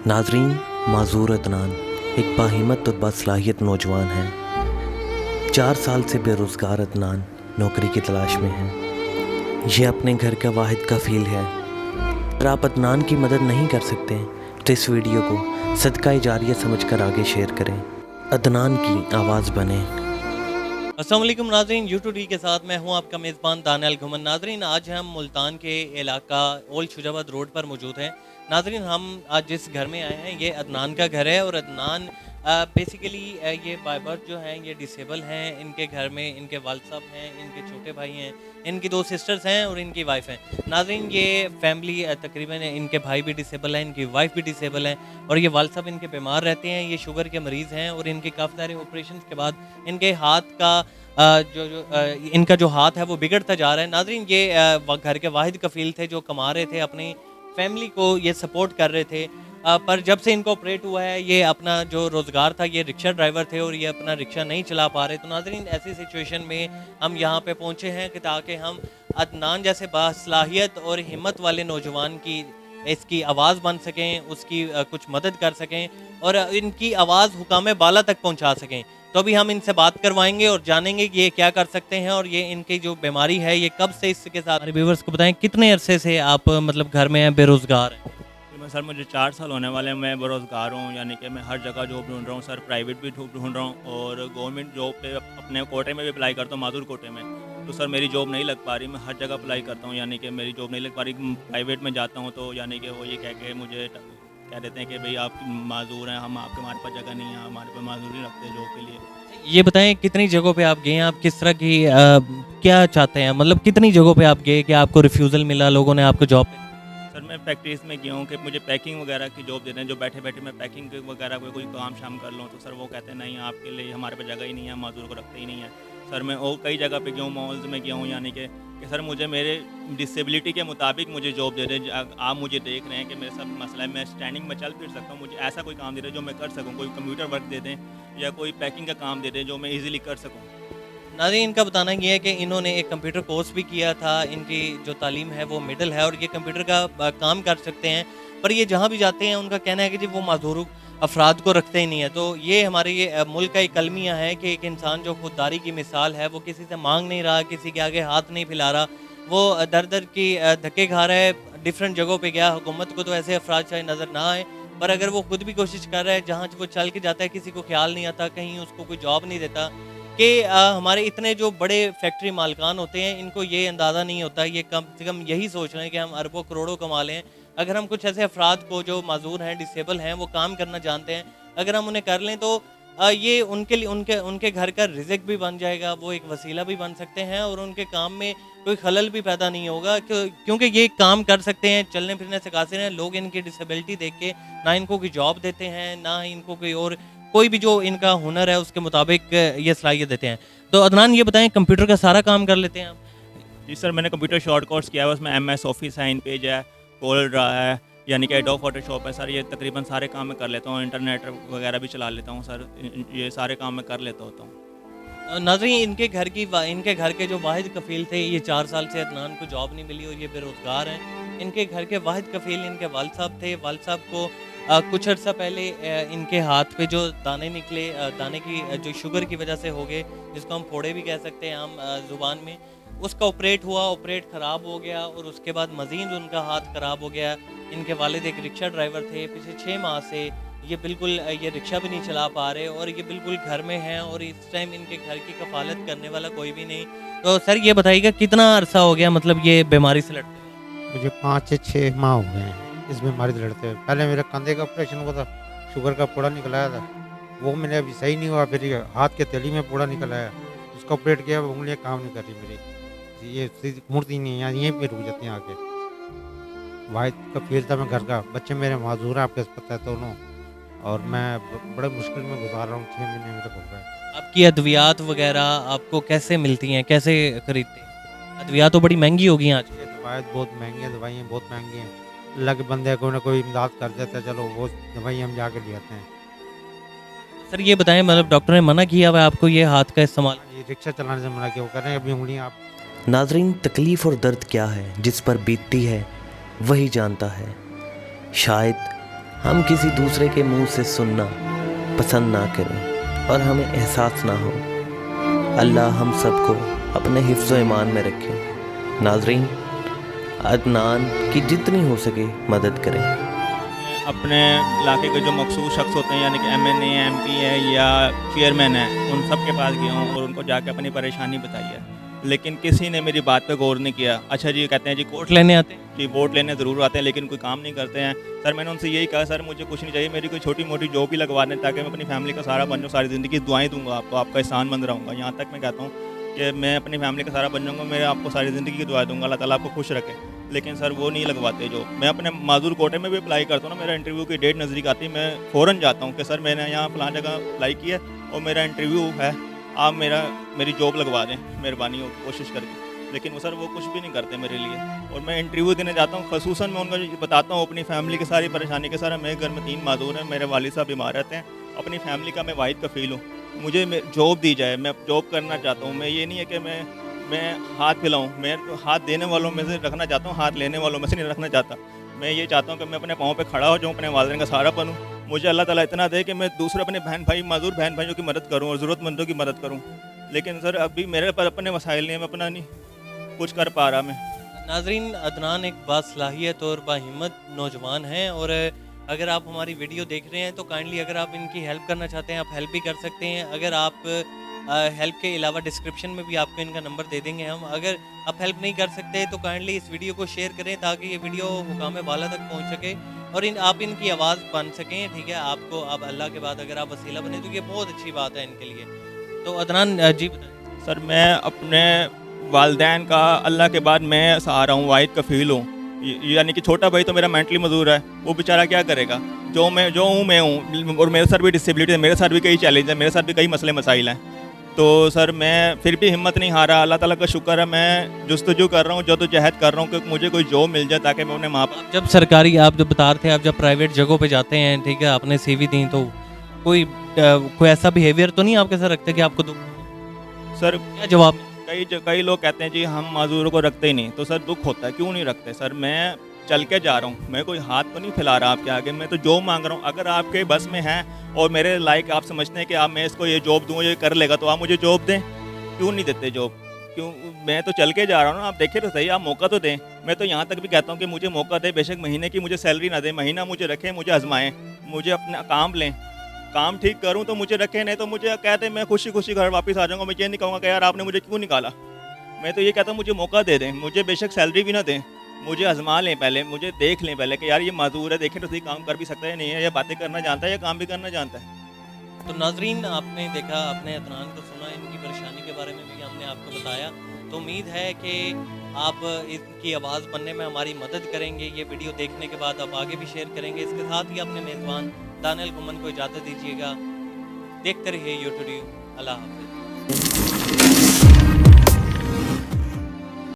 नाजरीन, माजूर अदनान एक बाहिम्मत और बासलाहियत नौजवान है। 4 साल से बेरोज़गार अदनान नौकरी की तलाश में है। ये अपने घर का वाहिद कफ़ील है। अगर आप अदनान की मदद नहीं कर सकते तो इस वीडियो को सदका जारिया समझकर आगे शेयर करें। अदनान की आवाज़ बने। अस्सलाम वालेकुम नाज़रीन, यूट्यूब के साथ मैं हूं आपका मेज़बान दानियल घुमन। नाज़रीन, आज हम मुल्तान के इलाका ओल्ड शुजाबाद रोड पर मौजूद हैं। नाज़रीन, हम आज जिस घर में आए हैं ये अदनान का घर है और अदनान बेसिकली ये बाय बर्थ जो हैं ये डिसेबल हैं। इनके घर में इनके वालिद साहब हैं, इनके छोटे भाई हैं, इनकी 2 सिस्टर्स हैं और इनकी वाइफ हैं। नाज़रीन, ये फैमिली तकरीबन इनके भाई भी डिसेबल हैं, इनकी वाइफ भी डिसेबल हैं और ये वालिद साहब इनके बीमार रहते हैं। ये शुगर के मरीज़ हैं और इनके काफ़ी सारे ऑपरेशन के बाद इनके हाथ का इनका जो हाथ है वो बिगड़ता जा रहा है। नाज़रीन, ये घर के वाहिद कफ़ील थे जो कमा रहे थे, अपनी फैमिली को ये सपोर्ट कर रहे थे। पर जब से इनको ऑपरेट हुआ है ये अपना जो रोज़गार था, ये रिक्शा ड्राइवर थे और ये अपना रिक्शा नहीं चला पा रहे। तो नाज़रीन, ऐसी सिचुएशन में हम यहाँ पे पहुँचे हैं कि ताकि हम अदनान जैसे बासलाहियत और हिम्मत वाले नौजवान की इसकी आवाज़ बन सकें, उसकी कुछ मदद कर सकें और इनकी आवाज़ हुकाम बाला तक पहुँचा सकें। तो अभी हम इनसे बात करवाएंगे और जानेंगे कि ये क्या कर सकते हैं और ये इनकी जो बीमारी है ये कब से इसके साथ। हमारे व्यूअर्स को बताएं, कितने अरसे से आप मतलब घर में हैं, बेरोज़गार हैं? सर मुझे 4 साल होने वाले हैं। मैं बेरोज़गार हूँ, यानी कि मैं हर जगह जॉब ढूंढ रहा हूँ सर। प्राइवेट भी ढूंढ रहा हूँ और गवर्नमेंट जॉब पे अपने कोटे में भी अप्लाई करता हूँ, माजूर कोटे में। तो सर मेरी जॉब नहीं लग पा रही। मैं हर जगह अप्लाई करता हूँ, यानी कि मेरी जॉब नहीं लग पा रही। प्राइवेट में जाता हूँ तो यानी कि वो ये कह के मुझे कह देते हैं कि भाई आप माजूर हैं, हमारे पास जगह नहीं है, हमारे पास माजूर नहीं रखते जॉब के लिए। ये बताएं, कितनी जगहों पे आप गए हैं, आप किस तरह की क्या चाहते हैं, मतलब कितनी जगहों पे आप गए कि आपको रिफ्यूज़ल मिला, लोगों ने आपको जॉब? सर मैं फैक्ट्रीज़ में गया हूँ कि मुझे पैकिंग वगैरह की जॉब देते हैं, जो बैठे बैठे मैं पैकिंग वगैरह कोई काम शाम कर लूँ। तो सर वो कहते हैं नहीं, आपके लिए हमारे पास जगह ही नहीं है, मजदूर को रखते ही नहीं है। सर मैं और कई जगह पे गया हूँ, मॉल्स में गया हूँ, यानी कि सर मुझे मेरे डिसेबिलिटी के मुताबिक मुझे जॉब दे दें। आप मुझे देख रहे हैं कि मेरे सब मसला है, मैं स्टैंडिंग में चल फिर सकता हूँ, मुझे ऐसा कोई काम दे दें जो मैं कर सकूँ। कोई कंप्यूटर वर्क दे दें या कोई पैकिंग का काम दे दें जो मैं ईज़िली कर सकूँ। नाज़रीन, इनका बताना ये है कि इन्होंने एक कंप्यूटर कोर्स भी किया था। इनकी जो तालीम है वो मिडिल है और ये कंप्यूटर का काम कर सकते हैं। पर ये जहाँ भी जाते हैं उनका कहना है कि जी वो माजूर अफराद को रखते ही नहीं है। तो ये हमारे ये मुल्क का एक अलमिया है कि एक इंसान जो खुददारी की मिसाल है, वो किसी से मांग नहीं रहा, किसी के आगे हाथ नहीं फैला रहा, वो दर दर की धक्के खा रहा है। डिफरेंट जगहों पे गया, हुकूमत को तो ऐसे अफराद चाहे नज़र ना आए, पर अगर वो खुद भी कोशिश कर रहा है, जहाँ वो चल के जाता है किसी को ख्याल नहीं आता, कहीं उसको कोई जॉब नहीं देता कि हमारे इतने जो बड़े फैक्ट्री मालिकान होते हैं इनको ये अंदाज़ा नहीं होता, ये कम से कम यही सोच रहे हैं कि हम अरबों करोड़ों कमा लें। अगर हम कुछ ऐसे अफराद को जो माजूर हैं, डिसेबल हैं, वो काम करना जानते हैं, अगर हम उन्हें कर लें तो ये उनके लिए उनके घर का रिज़्क भी बन जाएगा, वो एक वसीला भी बन सकते हैं और उनके काम में कोई खलल भी पैदा नहीं होगा, क्योंकि ये काम कर सकते हैं, चलने फिरने से कासिर हैं। लोग इनकी डिसेबिलिटी देख के ना इनको कोई जॉब देते हैं, ना इनको कोई भी जो इनका हुनर है उसके मुताबिक ये सलाहियत देते हैं। तो अदनान, ये बताएं, कंप्यूटर का सारा काम कर लेते हैं आप? जी सर, मैंने कंप्यूटर शॉर्ट कोर्स किया है, उसमें MS ऑफिस है, इन पेज है, कोल ड्रा है, यानी कि एडोब फोटोशॉप है। सर ये तकरीबन सारे काम मैं कर लेता हूँ, इंटरनेट वगैरह भी चला लेता हूँ सर, ये सारे काम मैं कर लेता होता हूँ। नाज़रीन, इनके घर के जो वाहिद कफ़ील थे, ये 4 साल से अदनान को जॉब नहीं मिली और ये बेरोज़गार हैं। इनके घर के वाहिद कफ़ील इनके वालिद साहब थे। वालिद साहब को कुछ अर्सा पहले इनके हाथ पे जो दाने निकले, दाने की जो शुगर की वजह से हो गए, जिसको हम फोड़े भी कह सकते हैं आम ज़ुबान में, उसका ऑपरेट हुआ, ऑपरेट ख़राब हो गया और उसके बाद मज़ीद उनका हाथ ख़राब हो गया। इनके वालिद एक रिक्शा ड्राइवर थे। पिछले 6 माह से ये बिल्कुल ये रिक्शा भी नहीं चला पा रहे और ये बिल्कुल घर में हैं और इस टाइम इनके घर की कफ़ालत करने वाला कोई भी नहीं। तो सर ये बताइएगा, कितना अरसा हो गया मतलब ये बीमारी से लड़ते हुए? मुझे 5 से 6 माह हो गए हैं इस बीमारी से लड़ते हुए। पहले मेरे कंधे का ऑपरेशन हुआ था, शुगर का फोड़ा निकल आया था, वो मैंने अभी सही नहीं हुआ। फिर हाथ के तेली में फोड़ा निकल आया, उसका ऑपरेट किया, उंगलियाँ काम नहीं कर रही मेरी, ये सीधी मुड़ती नहीं है, यहीं पे रुक जाती हैं आके। वाहिद का फील था मैं घर का, बच्चे मेरे माजूर हैं, आपके पता है दोनों, और मैं बड़े मुश्किल में गुजार रहा हूँ। 6 महीने मेरे हो गए। आपकी अद्वियात वगैरह आपको कैसे मिलती हैं, कैसे खरीदते हैं? अद्वियात तो बड़ी महंगी होगी आज। ये दवाएँ बहुत महंगी हैं, दवाइयाँ बहुत महंगी हैं। अल्लाह के बंदे कोई ना कोई इमदाद कर देता है, चलो वो दवाई हम जाके ले आते हैं। सर ये बताएं, मतलब डॉक्टर ने मना किया हुआ है आपको ये हाथ का इस्तेमाल? ये रिक्शा चलाने से मना किया, वो कह रहे हैं अभी उंगलियाँ आप। नाजरीन, तकलीफ़ और दर्द क्या है जिस पर बीतती है वही जानता है। शायद हम किसी दूसरे के मुंह से सुनना पसंद ना करें और हमें एहसास ना हो। अल्लाह हम सबको अपने हिफ्ज़ व ईमान में रखे। नाज़रीन, अदनान की जितनी हो सके मदद करें। अपने इलाके के जो मखसूस शख्स होते हैं यानी कि MNA MP है या चेयरमैन है, उन सब के पास गया हूँ और उनको जाके अपनी परेशानी बताई है, लेकिन किसी ने मेरी बात पे गौर नहीं किया। अच्छा जी, कहते हैं जी वोट लेने आते हैं। कि वोट लेने ज़रूर आते हैं लेकिन कोई काम नहीं करते हैं। सर मैंने उनसे यही कहा, सर मुझे कुछ नहीं चाहिए, मेरी कोई छोटी मोटी जॉब ही लगवा दें ताकि मैं अपनी फैमिली का सहारा बन जाऊँ। सारी ज़िंदगी दुआएं दूंगा आपको, आपका एहसान मंद रहूँगा। यहाँ तक मैं कहता हूँ कि मैं अपनी फैमिली का सहारा बन जाऊँगा, मैं आपको सारी ज़िंदगी की दुआ दूंगा, अल्लाह ताला आपको खुश रखे। लेकिन सर वो नहीं लगवाते जो। मैं अपने माजूर कोटे में भी अप्लाई करता हूँ ना, मेरा इंटरव्यू की डेट नज़दीक आती है, मैं फ़ौरन जाता हूँ कि सर मैंने यहाँ फ़लाँ जगह अप्लाई किया और मेरा इंटरव्यू है, आप मेरी जॉब लगवा दें, मेहरबानी हो कोशिश करके। लेकिन वो सर वो कुछ भी नहीं करते मेरे लिए। और मैं इंटरव्यू देने जाता हूँ, खसूसन मैं उनको बताता हूँ अपनी फैमिली की सारी परेशानी के। सर मेरे घर में 3 मादूर हैं, मेरे वालिद साहब बीमार रहते हैं, अपनी फैमिली का मैं वाहिद कफ़ील हूँ, मुझे जॉब दी जाए, मैं जॉब करना चाहता हूँ। मैं ये नहीं है कि मैं हाथ फैलाऊँ, मैं तो हाथ देने वालों में से रखना चाहता हूँ, हाथ लेने वालों में से नहीं रखना चाहता। मैं ये चाहता हूँ कि मैं अपने पाँव पे खड़ा हो जाऊँ, अपने वालिदैन का सहारा बनूँ। मुझे अल्लाह ताला इतना दे कि मैं दूसरे अपने बहन भाई, माजूर बहन भाइयों की मदद करूँ और ज़रूरतमंदों की मदद करूँ। लेकिन सर अभी मेरे पास अपने मसाइल नहीं है, मैं अपना नहीं कुछ कर पा रहा मैं। नाजरीन, अदनान एक बासलाहियत और बाहिम्मत नौजवान हैं और अगर आप हमारी वीडियो देख रहे हैं तो काइंडली अगर आप इनकी हेल्प करना चाहते हैं आप हेल्प भी कर सकते हैं। अगर आप हेल्प के अलावा डिस्क्रिप्शन में भी आपको इनका नंबर दे देंगे हम। अगर आप हेल्प नहीं कर सकते तो काइंडली इस वीडियो को शेयर करें ताकि ये वीडियो मुकाम बाला तक पहुंच सके और आप इनकी आवाज़ बन सकें। ठीक है, आपको अब अल्लाह के बाद अगर आप वसीला बने तो ये बहुत अच्छी बात है इनके लिए। तो अदनान जी बताएं। सर मैं अपने वालदैन का अल्लाह के बाद मैं सहारा हूँ, वाहिद कफ़ील हूँ। यानी कि छोटा भाई तो मेरा मेंटली मजदूर है, वो बेचारा क्या करेगा। जो हूँ मैं हूँ और मेरे साथ भी डिसेबिलिटी है, मेरे साथ भी कई चैलेंज है, मेरे साथ भी कई मसले मसाइल हैं। तो सर मैं फिर भी हिम्मत नहीं हारा, अल्लाह ताला का शुक्र है, मैं जुस्तजू कर रहा हूँ, जद्दोजहद कर रहा हूँ कि मुझे कोई जॉब मिल जाए ताकि मैं अपने माँ बाप। जब सरकारी आप जब बता रहे थे, आप जब प्राइवेट जगहों पे जाते हैं, ठीक है, आपने CV दी तो कोई ऐसा बिहेवियर तो नहीं आपके साथ रखते कि आपको सर क्या जवाब? कई लोग कहते हैं जी हम माजूरों को रखते ही नहीं, तो सर दुख होता है, क्यों नहीं रखते। सर मैं चल के जा रहा हूँ, मैं कोई हाथ तो नहीं फैला रहा आपके आगे, मैं तो जॉब मांग रहा हूँ। अगर आपके बस में है और मेरे लायक आप समझते हैं कि आप मैं इसको ये जॉब दूँ, ये कर लेगा, तो आप मुझे जॉब दें। क्यों नहीं देते जॉब? क्यों? मैं तो चल के जा रहा हूँ ना, आप देखें तो सही, आप मौका तो दें। मैं तो यहाँ तक भी कहता हूँ कि मुझे मौका दें, बेशक महीने की मुझे सैलरी ना दें, महीना मुझे रखें, मुझे आजमाएँ, मुझे अपना काम लें, काम ठीक करूँ तो मुझे रखें, नहीं तो मुझे कहते मैं खुशी खुशी घर वापस आ जाऊँगा। मैं ये नहीं कहूँगा कि यार आपने मुझे क्यों निकाला। मैं तो ये कहता हूँ मुझे मौका दे दें, मुझे बेशक सैलरी भी ना दें, मुझे आजमा लें पहले, मुझे देख लें पहले कि यार ये माजूर है, देखें तो सही काम कर भी सकता है नहीं है, या बातें करना जानता है या काम भी करना जानता है। तो नाजरीन, आपने देखा, आपने अदनान को सुना, इनकी परेशानी के बारे में भी हमने आपको बताया। तो उम्मीद है कि आप इनकी आवाज़ बनने में हमारी मदद करेंगे। ये वीडियो देखने के बाद आप आगे भी शेयर करेंगे। इसके साथ ही अपने मेज़बान दानियल घुमन को इजाज़त दीजिएगा। देखते रहिए YouTube। अल्लाह हाफ़िज़।